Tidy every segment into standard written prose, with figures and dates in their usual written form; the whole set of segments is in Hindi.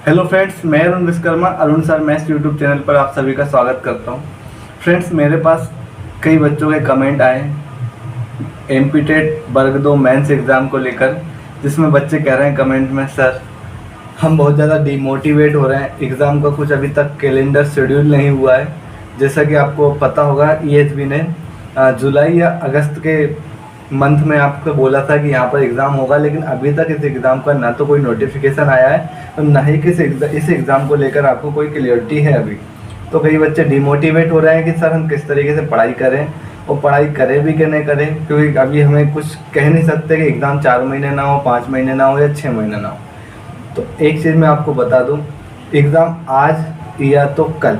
हेलो फ्रेंड्स, मैं Arun Vishwakarma Arun sir maths YouTube channel पर आप सभी का स्वागत करता हूं। फ्रेंड्स, मेरे पास कई बच्चों के कमेंट आए एमपीटेट वर्ग 2 मेंस एग्ज़ाम को लेकर, जिसमें बच्चे कह रहे हैं कमेंट में, सर हम बहुत ज़्यादा डिमोटिवेट हो रहे हैं, एग्ज़ाम का कुछ अभी तक कैलेंडर शेड्यूल नहीं हुआ है। जैसा कि आपको पता होगा, ईएचबी ने जुलाई या अगस्त के मंथ में आपको बोला था कि यहाँ पर एग्ज़ाम होगा, लेकिन अभी तक इस एग्ज़ाम का ना तो कोई नोटिफिकेशन आया है और ना ही इस एग्ज़ाम को लेकर आपको कोई क्लियरिटी है अभी। तो कई बच्चे डिमोटिवेट हो रहे हैं कि सर हम किस तरीके से पढ़ाई करें और पढ़ाई करें भी कि नहीं करें, क्योंकि अभी हमें कुछ कह नहीं सकते कि एग्ज़ाम 4 महीने ना हो, 5 महीने ना हो या 6 महीने ना हो। तो एक चीज़ मैं आपको बता दूँ, एग्ज़ाम आज या तो कल,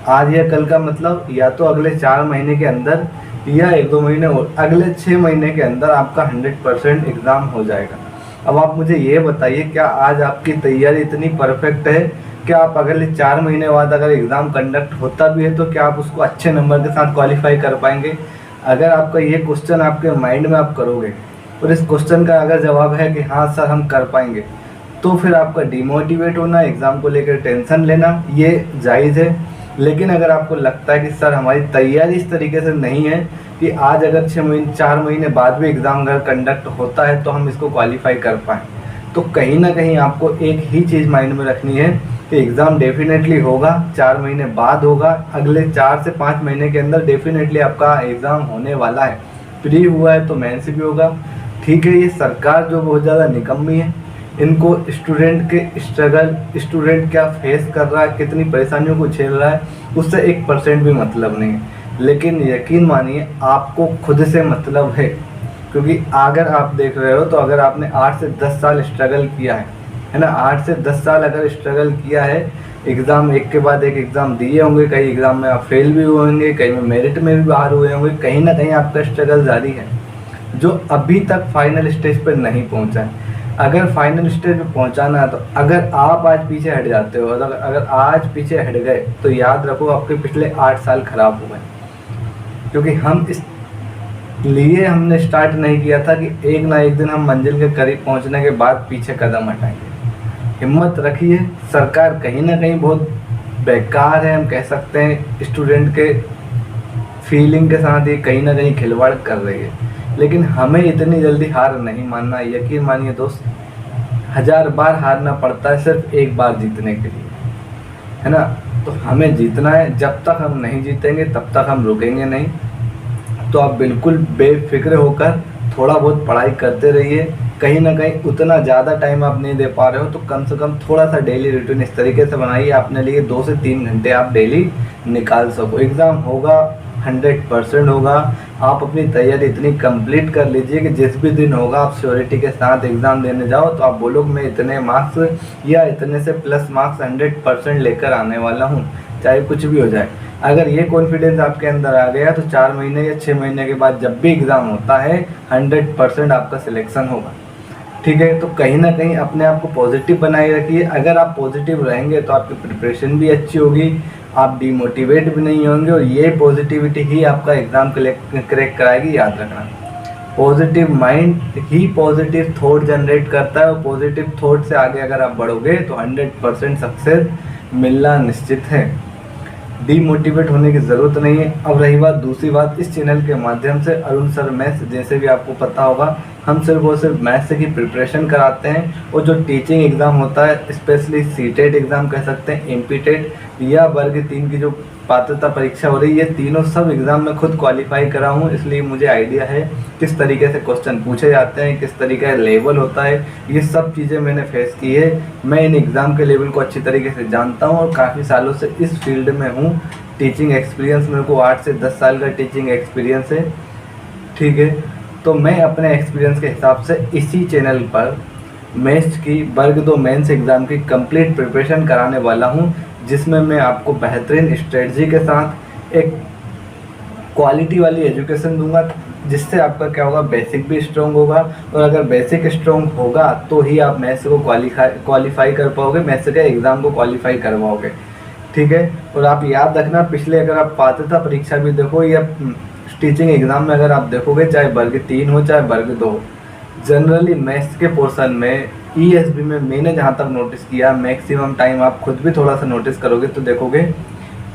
आज या कल का मतलब या तो अगले 4 महीने के अंदर या 1-2 महीने और अगले 6 महीने के अंदर आपका 100% एग्ज़ाम हो जाएगा। अब आप मुझे ये बताइए, क्या आज आपकी तैयारी इतनी परफेक्ट है कि आप अगले 4 महीने बाद अगर एग्ज़ाम कंडक्ट होता भी है तो क्या आप उसको अच्छे नंबर के साथ क्वालिफाई कर पाएंगे? अगर आपका ये क्वेश्चन आपके माइंड में आप करोगे और इस क्वेश्चन का अगर जवाब है कि हाँ सर हम कर पाएंगे, तो फिर आपका डिमोटिवेट होना, एग्ज़ाम को लेकर टेंशन लेना ये जायज़ है। लेकिन अगर आपको लगता है कि सर हमारी तैयारी इस तरीके से नहीं है कि आज अगर 4 महीने बाद भी एग्ज़ाम अगर कंडक्ट होता है तो हम इसको क्वालिफाई कर पाएँ, तो कहीं ना कहीं आपको एक ही चीज़ माइंड में रखनी है कि एग्ज़ाम डेफिनेटली होगा, 4 महीने बाद होगा, अगले 4 से 5 महीने के अंदर डेफिनेटली आपका एग्ज़ाम होने वाला है। प्री हुआ है तो मेंस भी होगा। ठीक है, ये सरकार जो बहुत ज़्यादा निकम्मी है, इनको स्टूडेंट के स्ट्रगल, स्टूडेंट क्या फेस कर रहा है, कितनी परेशानियों को झेल रहा है, उससे 1% भी मतलब नहीं है। लेकिन यकीन मानिए आपको खुद से मतलब है, क्योंकि अगर आप देख रहे हो तो अगर आपने 8 से 10 साल स्ट्रगल किया है ना, 8 से 10 साल अगर स्ट्रगल किया है, एग्ज़ाम एक के बाद एक एग्ज़ाम दिए होंगे, कई एग्ज़ाम में आप फेल भी हुए होंगे, कई में मेरिट में भी बाहर हुए होंगे, कहीं ना कहीं आपका स्ट्रगल जारी है जो अभी तक फाइनल स्टेज पर नहीं पहुँचा है। अगर फाइनल स्टेज पे पहुंचाना है तो अगर आप आज पीछे हट जाते हो, अगर आज पीछे हट गए तो याद रखो आपके पिछले 8 साल खराब हो गए, क्योंकि हम इस लिए हमने स्टार्ट नहीं किया था कि एक ना एक दिन हम मंजिल के करीब पहुंचने के बाद पीछे कदम हटाएंगे। हिम्मत रखिए। सरकार कहीं ना कहीं बहुत बेकार है, हम कह सकते हैं, स्टूडेंट के फीलिंग के साथ ये कहीं ना कहीं खिलवाड़ कर रही है, लेकिन हमें इतनी जल्दी हार नहीं मानना। यकीन मानिए दोस्त, 1000 बार हारना पड़ता है सिर्फ एक बार जीतने के लिए, है ना। तो हमें जीतना है, जब तक हम नहीं जीतेंगे तब तक हम रुकेंगे नहीं। तो आप बिल्कुल बेफिक्र होकर थोड़ा बहुत पढ़ाई करते रहिए। कहीं ना कहीं उतना ज़्यादा टाइम आप नहीं दे पा रहे हो तो कम से कम थोड़ा सा डेली रूटीन इस तरीके से बनाइए अपने लिए, 2 से 3 घंटे आप डेली निकाल सको। एग्ज़ाम होगा, 100% होगा। आप अपनी तैयारी इतनी कंप्लीट कर लीजिए कि जिस भी दिन होगा आप श्योरिटी के साथ एग्ज़ाम देने जाओ तो आप बोलो मैं इतने मार्क्स या इतने से प्लस मार्क्स 100% लेकर आने वाला हूँ, चाहे कुछ भी हो जाए। अगर ये कॉन्फिडेंस आपके अंदर आ गया तो 4 महीने या 6 महीने के बाद जब भी एग्ज़ाम होता है 100% आपका सिलेक्शन होगा। ठीक है, तो कहीं ना कहीं अपने आप को पॉजिटिव बनाए रखिए। अगर आप पॉजिटिव रहेंगे तो आपकी प्रिपरेशन भी अच्छी होगी, आप डिमोटिवेट भी नहीं होंगे और ये पॉजिटिविटी ही आपका एग्ज़ाम क्रैक कराएगी। याद रखना, पॉजिटिव माइंड ही पॉजिटिव थॉट जनरेट करता है और पॉजिटिव थॉट से आगे अगर आप बढ़ोगे तो 100% सक्सेस मिलना निश्चित है। डीमोटिवेट होने की ज़रूरत नहीं है। अब रही बात दूसरी बात, इस चैनल के माध्यम से अरुण सर मैथ्स, जैसे भी आपको पता होगा, हम सिर्फ और सिर्फ मैथ्स की प्रिपरेशन कराते हैं और जो टीचिंग एग्ज़ाम होता है, स्पेशली सीटेट एग्ज़ाम कह सकते हैं, एमपीटेट या वर्ग 3 की जो पात्रता परीक्षा हो रही है, ये तीनों सब एग्ज़ाम में खुद क्वालिफाई करा हूँ, इसलिए मुझे आइडिया है किस तरीके से क्वेश्चन पूछे जाते हैं, किस तरीके का लेवल होता है, ये सब चीज़ें मैंने फेस की है। मैं इन एग्ज़ाम के लेवल को अच्छी तरीके से जानता हूँ और काफ़ी सालों से इस फील्ड में हूँ। टीचिंग एक्सपीरियंस मेरे को 8 से 10 साल का टीचिंग एक्सपीरियंस है। ठीक है, तो मैं अपने एक्सपीरियंस के हिसाब से इसी चैनल पर मैथ्स की वर्ग 2 मेंस एग्ज़ाम की कंप्लीट प्रिपरेशन कराने वाला हूं, जिसमें मैं आपको बेहतरीन स्ट्रेटजी के साथ एक क्वालिटी वाली एजुकेशन दूंगा, जिससे आपका क्या होगा, बेसिक भी स्ट्रॉन्ग होगा। और अगर बेसिक स्ट्रॉन्ग होगा तो ही आप मैथ्स को क्वालिफाई कर पाओगे, मैथ्स के एग्ज़ाम को क्वालिफाई कर पाओगे। ठीक है, और आप याद रखना, पिछले अगर आप पात्रता परीक्षा भी देखो या टीचिंग एग्ज़ाम में अगर आप देखोगे, चाहे वर्ग 3 हो चाहे वर्ग 2 हो, जनरली मैथ्स के पोर्शन में ईएसबी में मैंने जहाँ तक नोटिस किया, मैक्सिमम टाइम आप खुद भी थोड़ा सा नोटिस करोगे तो देखोगे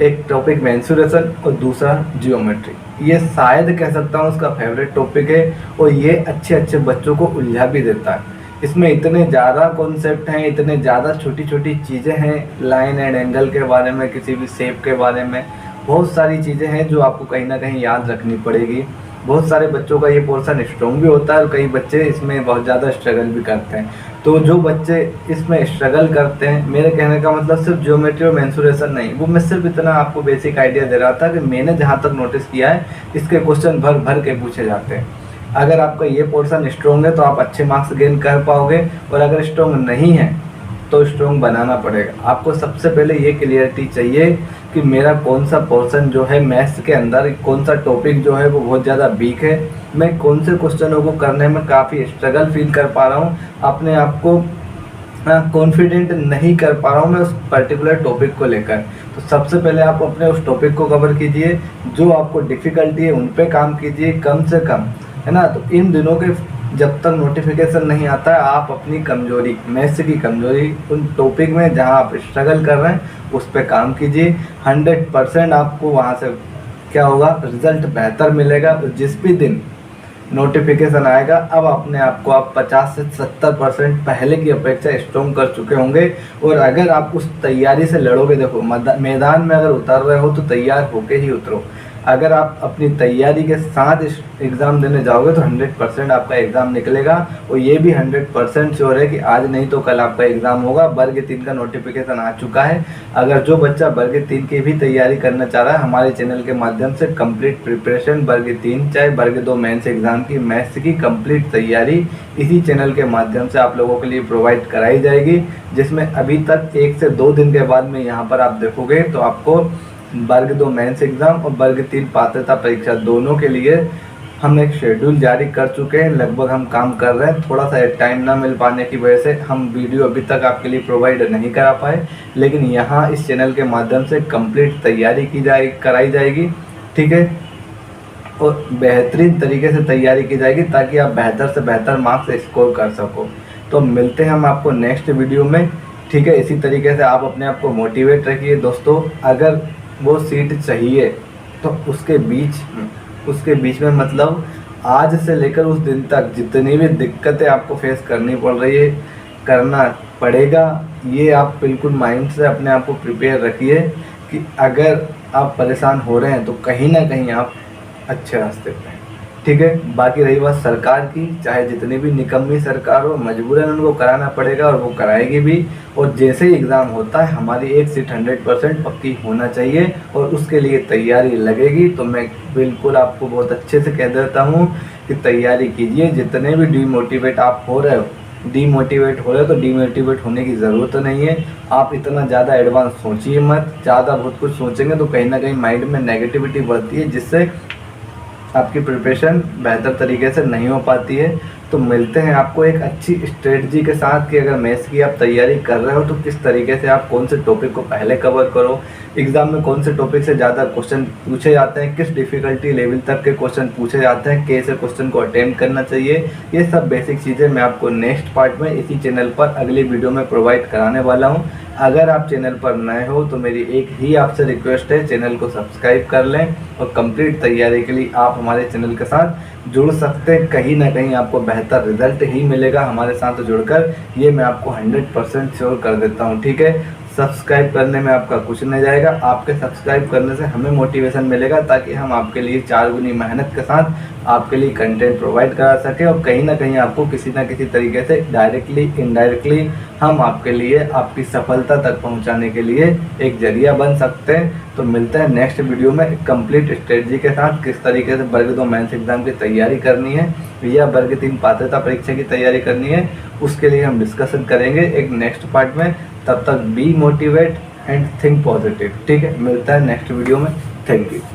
एक टॉपिक मेंसुरेशन और दूसरा जियोमेट्री। ये शायद कह सकता हूँ उसका फेवरेट टॉपिक है और ये अच्छे अच्छे बच्चों को उलझा भी देता है। इसमें इतने ज़्यादा कॉन्सेप्ट हैं, इतने ज़्यादा छोटी छोटी चीज़ें हैं, लाइन एंड एंगल के बारे में, किसी भी शेप के बारे में, बहुत सारी चीज़ें हैं जो आपको कहीं ना कहीं याद रखनी पड़ेगी। बहुत सारे बच्चों का ये पोर्शन स्ट्रॉन्ग भी होता है और कई बच्चे इसमें बहुत ज़्यादा स्ट्रगल भी करते हैं। तो जो बच्चे इसमें स्ट्रगल करते हैं, मेरे कहने का मतलब सिर्फ ज्योमेट्री और मेंसुरेशन नहीं, वो मैं सिर्फ इतना आपको बेसिक आइडिया दे रहा था कि मैंने जहाँ तक नोटिस किया है इसके क्वेश्चन भर भर के पूछे जाते हैं। अगर आपका ये पोर्शन स्ट्रॉन्ग है तो आप अच्छे मार्क्स गेन कर पाओगे, और अगर स्ट्रॉन्ग नहीं है तो स्ट्रॉन्ग बनाना पड़ेगा। आपको सबसे पहले ये क्लियरिटी चाहिए कि मेरा कौन सा पोर्शन जो है मैथ्स के अंदर, कौन सा टॉपिक जो है वो बहुत ज़्यादा वीक है, मैं कौन से क्वेश्चनों को करने में काफ़ी स्ट्रगल फील कर पा रहा हूँ, अपने आप को कॉन्फिडेंट नहीं कर पा रहा हूँ मैं उस पर्टिकुलर टॉपिक को लेकर। तो सबसे पहले आप अपने उस टॉपिक को कवर कीजिए, जो आपको डिफ़िकल्टी है उन पे काम कीजिए कम से कम, है ना। तो इन दिनों के जब तक नोटिफिकेशन नहीं आता है, आप अपनी कमजोरी, मैथ्स की कमजोरी, उन टॉपिक में जहां आप स्ट्रगल कर रहे हैं उस पर काम कीजिए। 100% आपको वहां से क्या होगा, रिजल्ट बेहतर मिलेगा। जिस भी दिन नोटिफिकेशन आएगा, अब अपने आप को आप 50 से 70% पहले की अपेक्षा स्ट्रॉन्ग कर चुके होंगे। और अगर आप उस तैयारी से लड़ोगे, देखो मैदान में अगर उतर रहे हो तो तैयार होके ही उतरो। अगर आप अपनी तैयारी के साथ इस एग्ज़ाम देने जाओगे तो 100% आपका एग्ज़ाम निकलेगा। और ये भी 100% श्योर है कि आज नहीं तो कल आपका एग्ज़ाम होगा। वर्ग 3 का नोटिफिकेशन आ चुका है। अगर जो बच्चा वर्ग 3 की भी तैयारी करना चाह रहा है, हमारे चैनल के माध्यम से कंप्लीट प्रिपरेशन वर्ग 3 चाहे वर्ग 2 मेंस एग्ज़ाम की मैथ्स की कंप्लीट तैयारी इसी चैनल के माध्यम से आप लोगों के लिए प्रोवाइड कराई जाएगी। जिसमें अभी तक 1 से 2 दिन के बाद में यहाँ पर आप देखोगे तो आपको वर्ग 2 मेंस एग्ज़ाम और वर्ग 3 पात्रता परीक्षा दोनों के लिए हम एक शेड्यूल जारी कर चुके हैं। लगभग हम काम कर रहे हैं। थोड़ा सा टाइम ना मिल पाने की वजह से हम वीडियो अभी तक आपके लिए प्रोवाइड नहीं करा पाए, लेकिन यहाँ इस चैनल के माध्यम से कंप्लीट तैयारी कराई जाएगी, ठीक है। और बेहतरीन तरीके से तैयारी की जाएगी ताकि आप बेहतर से बेहतर मार्क्स स्कोर कर सको। तो मिलते हैं हम आपको नेक्स्ट वीडियो में, ठीक है। इसी तरीके से आप अपने आप को मोटिवेट रखिए दोस्तों। अगर वो सीट चाहिए तो उसके बीच में मतलब आज से लेकर उस दिन तक जितनी भी दिक्कतें आपको फेस करनी पड़ रही है, करना पड़ेगा। ये आप बिल्कुल माइंड से अपने आप को प्रिपेयर रखिए कि अगर आप परेशान हो रहे हैं तो कहीं ना कहीं आप अच्छे रास्ते पे हैं, ठीक है। बाकी रही बात सरकार की, चाहे जितनी भी निकम्मी सरकार हो, मजबूरन उनको कराना पड़ेगा और वो कराएगी भी। और जैसे ही एग्ज़ाम होता है हमारी एक सीट 100% पक्की होना चाहिए और उसके लिए तैयारी लगेगी। तो मैं बिल्कुल आपको बहुत अच्छे से कह देता हूँ कि तैयारी कीजिए। जितने भी डिमोटिवेट हो रहे हो तो डिमोटिवेट होने की ज़रूरत नहीं है। आप इतना ज़्यादा एडवांस सोचिए मत। ज़्यादा बहुत कुछ सोचेंगे तो कहीं ना कहीं माइंड में नेगेटिविटी बढ़ती है, जिससे आपकी प्रिपरेशन बेहतर तरीके से नहीं हो पाती है। तो मिलते हैं आपको एक अच्छी स्ट्रेटजी के साथ कि अगर मैथ्स की आप तैयारी कर रहे हो तो किस तरीके से आप कौन से टॉपिक को पहले कवर करो, एग्ज़ाम में कौन से टॉपिक से ज़्यादा क्वेश्चन पूछे जाते हैं, किस डिफ़िकल्टी लेवल तक के क्वेश्चन पूछे जाते हैं, कैसे क्वेश्चन को अटेम्प्ट करना चाहिए। ये सब बेसिक चीज़ें मैं आपको नेक्स्ट पार्ट में इसी चैनल पर अगली वीडियो में प्रोवाइड कराने वाला हूँ। अगर आप चैनल पर नए हो तो मेरी एक ही आपसे रिक्वेस्ट है, चैनल को सब्सक्राइब कर लें और कंप्लीट तैयारी के लिए आप हमारे चैनल के साथ जुड़ सकते हैं। कहीं ना कहीं आपको बेहतर रिजल्ट ही मिलेगा हमारे साथ जुड़कर, ये मैं आपको 100% श्योर कर देता हूँ, ठीक है। सब्सक्राइब करने में आपका कुछ नहीं जाएगा, आपके सब्सक्राइब करने से हमें मोटिवेशन मिलेगा ताकि हम आपके लिए 4 गुनी मेहनत के साथ आपके लिए कंटेंट प्रोवाइड करा सकें। और कहीं ना कहीं आपको किसी ना किसी तरीके से डायरेक्टली इनडायरेक्टली हम आपके लिए आपकी सफलता तक पहुंचाने के लिए एक जरिया बन सकते हैं। तो मिलते हैं नेक्स्ट वीडियो में कंप्लीट स्ट्रेटजी के साथ, किस तरीके से वर्ग 2 मेंस एग्जाम की तैयारी करनी है या वर्ग 3 पात्रता परीक्षा की तैयारी करनी है, उसके लिए हम डिस्कशन करेंगे एक नेक्स्ट पार्ट में। तब तक be motivate and think positive, ठीक है। मिलता है नेक्स्ट वीडियो में। Thank you.